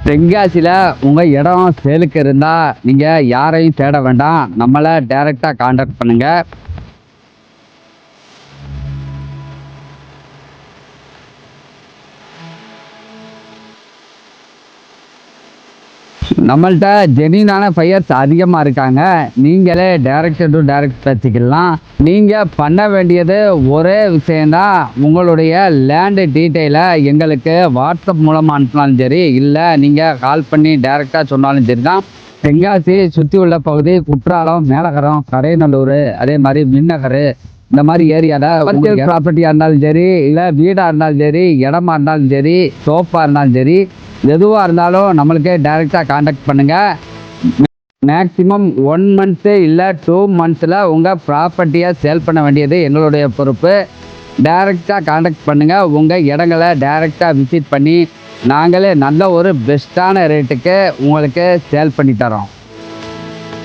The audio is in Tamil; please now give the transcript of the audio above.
தென்காசியில் உங்கள் இடம் சேலுக்கு இருந்தால் நீங்கள் யாரையும் தேட வேண்டாம், நம்மளை டைரெக்டாக காண்டாக்ட் பண்ணுங்கள். நம்மள்கிட்ட ஜெனியூனான பையர்ஸ் அதிகமாக இருக்காங்க. நீங்களே டைரக்ட் டு டைரக்ட் பேசிக்கலாம். நீங்கள் பண்ண வேண்டியது ஒரே விஷயந்தான், உங்களுடைய லேண்டு டீட்டெயிலை எங்களுக்கு வாட்ஸ்அப் மூலமாக அனுப்பினாலும் சரி, இல்லை நீங்கள் கால் பண்ணி டைரெக்டாக சொன்னாலும் சரி தான். தென்காசி சுற்றி உள்ள பகுதி குற்றாலம், மேலகரம், கடைநல்லூர், அதே மாதிரி மின்னகர், இந்த மாதிரி ஏரியாவில் ப்ராப்பர்ட்டியாக இருந்தாலும் சரி, இல்லை வீடாக இருந்தாலும் சரி, இடமா இருந்தாலும் சரி, சோஃபா இருந்தாலும் சரி, எதுவாக இருந்தாலும் நம்மளுக்கு டைரெக்டாக காண்டாக்ட் பண்ணுங்கள். மேக்ஸிமம் 1 மந்த்ஸு இல்லை 2 மந்த்ஸில் உங்கள் ப்ராப்பர்ட்டியை சேல் பண்ண வேண்டியது எங்களுடைய பொறுப்பு. டைரெக்டாக காண்டாக்ட் பண்ணுங்கள். உங்கள் இடங்களை டைரெக்டாக விசிட் பண்ணி நாங்களே நல்ல ஒரு பெஸ்ட்டான ரேட்டுக்கு உங்களுக்கு சேல் பண்ணி தரோம்.